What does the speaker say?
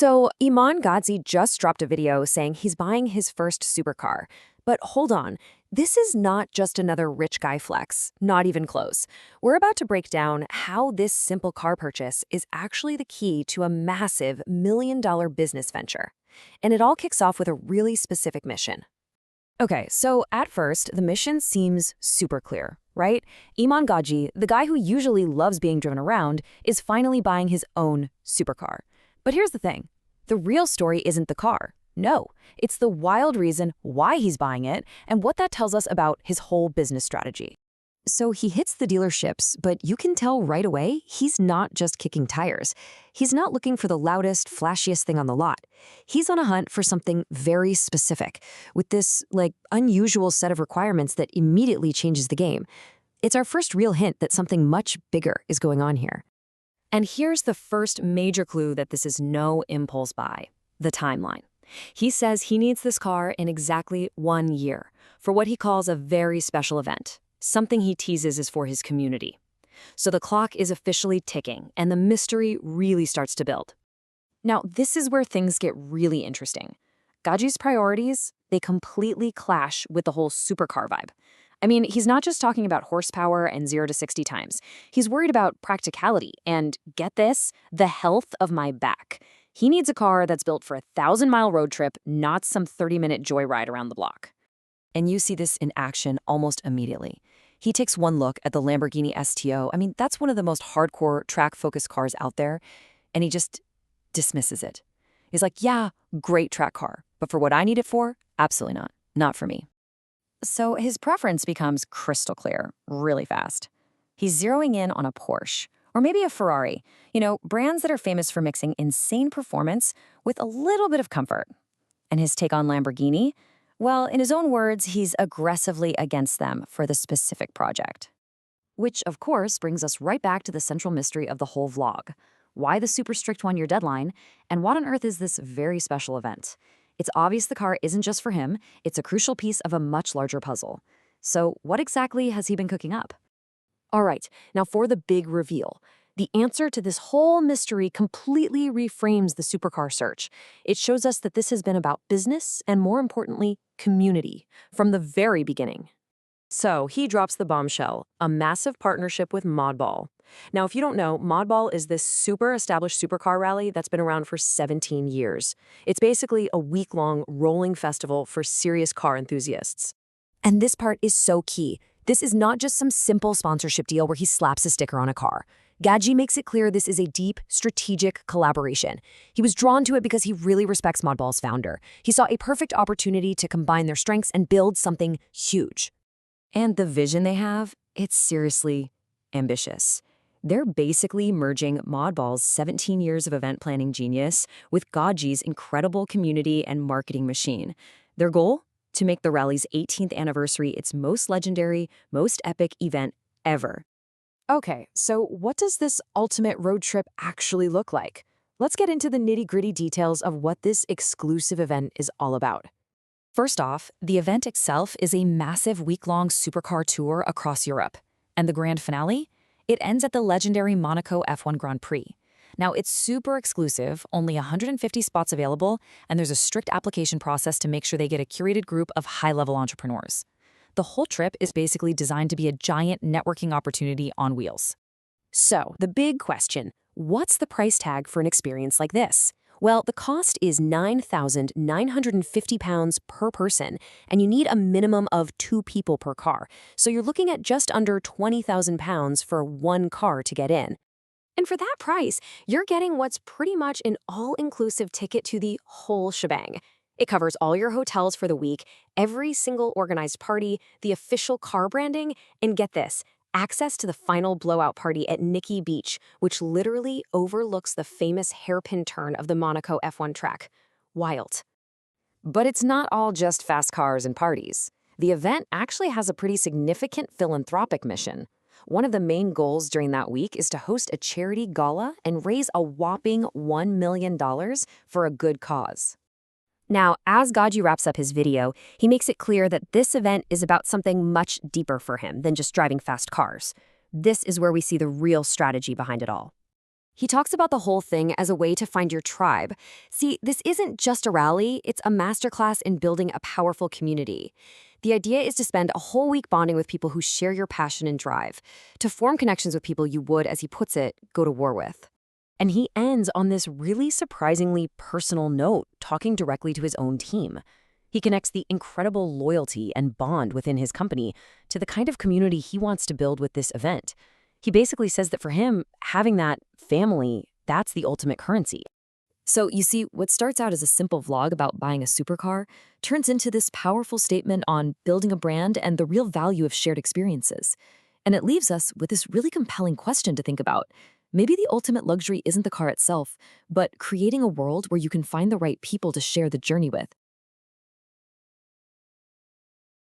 So, Gadzhi just dropped a video saying he's buying his first supercar. But hold on, this is not just another rich guy flex, not even close. We're about to break down how this simple car purchase is actually the key to a massive $1 million business venture. And it all kicks off with a really specific mission. Okay, so at first, the mission seems super clear, right? Gadzhi, the guy who usually loves being driven around, is finally buying his own supercar. But here's the thing. The real story isn't the car. No, it's the wild reason why he's buying it and what that tells us about his whole business strategy. So he hits the dealerships, but you can tell right away he's not just kicking tires. He's not looking for the loudest, flashiest thing on the lot. He's on a hunt for something very specific, with this, unusual set of requirements that immediately changes the game. It's our first real hint that something much bigger is going on here. And here's the first major clue that this is no impulse buy: the timeline. He says he needs this car in exactly 1 year for what he calls a very special event, something he teases is for his community. So the clock is officially ticking, and the mystery really starts to build. Now, this is where things get really interesting. Gadzhi's priorities, they completely clash with the whole supercar vibe. I mean, he's not just talking about horsepower and 0 to 60 times. He's worried about practicality and, get this, the health of my back. He needs a car that's built for a 1,000-mile road trip, not some 30-minute joyride around the block. And you see this in action almost immediately. He takes one look at the Lamborghini STO. I mean, that's one of the most hardcore track-focused cars out there, and he just dismisses it. He's like, yeah, great track car, but for what I need it for, absolutely not. Not for me. So his preference becomes crystal clear really fast. He's zeroing in on a Porsche, or maybe a Ferrari, brands that are famous for mixing insane performance with a little bit of comfort. And his take on Lamborghini? Well, in his own words, he's aggressively against them for the specific project. Which, of course, brings us right back to the central mystery of the whole vlog. Why the super strict 1-year deadline, and what on earth is this very special event? It's obvious the car isn't just for him, it's a crucial piece of a much larger puzzle. So what exactly has he been cooking up? All right, now for the big reveal. The answer to this whole mystery completely reframes the supercar search. It shows us that this has been about business and, more importantly, community from the very beginning. So he drops the bombshell, a massive partnership with Modball. Now, if you don't know, Modball is this super established supercar rally that's been around for 17 years. It's basically a week-long rolling festival for serious car enthusiasts. And this part is so key. This is not just some simple sponsorship deal where he slaps a sticker on a car. Gadzhi makes it clear this is a deep, strategic collaboration. He was drawn to it because he really respects Modball's founder. He saw a perfect opportunity to combine their strengths and build something huge. And the vision they have, it's seriously ambitious. They're basically merging Modball's 17 years of event planning genius with Gadzhi's incredible community and marketing machine. Their goal? To make the rally's 18th anniversary its most legendary, most epic event ever. Okay, so what does this ultimate road trip actually look like? Let's get into the nitty-gritty details of what this exclusive event is all about. First off, the event itself is a massive week-long supercar tour across Europe. And the grand finale? It ends at the legendary Monaco F1 Grand Prix. Now, it's super exclusive, only 150 spots available, and there's a strict application process to make sure they get a curated group of high-level entrepreneurs. The whole trip is basically designed to be a giant networking opportunity on wheels. So, the big question, what's the price tag for an experience like this? Well, the cost is £9,950 per person, and you need a minimum of 2 people per car. So you're looking at just under £20,000 for one car to get in. And for that price, you're getting what's pretty much an all-inclusive ticket to the whole shebang. It covers all your hotels for the week, every single organized party, the official car branding, and get this, access to the final blowout party at Nikki Beach, which literally overlooks the famous hairpin turn of the Monaco F1 track. Wild. But it's not all just fast cars and parties. The event actually has a pretty significant philanthropic mission. One of the main goals during that week is to host a charity gala and raise a whopping $1 million for a good cause. Now, as Gadzhi wraps up his video, he makes it clear that this event is about something much deeper for him than just driving fast cars. This is where we see the real strategy behind it all. He talks about the whole thing as a way to find your tribe. See, this isn't just a rally, it's a masterclass in building a powerful community. The idea is to spend a whole week bonding with people who share your passion and drive, to form connections with people you would, as he puts it, go to war with. And he ends on this really surprisingly personal note, talking directly to his own team. He connects the incredible loyalty and bond within his company to the kind of community he wants to build with this event. He basically says that for him, having that family, that's the ultimate currency. So you see, what starts out as a simple vlog about buying a supercar turns into this powerful statement on building a brand and the real value of shared experiences. And it leaves us with this really compelling question to think about. Maybe the ultimate luxury isn't the car itself, but creating a world where you can find the right people to share the journey with.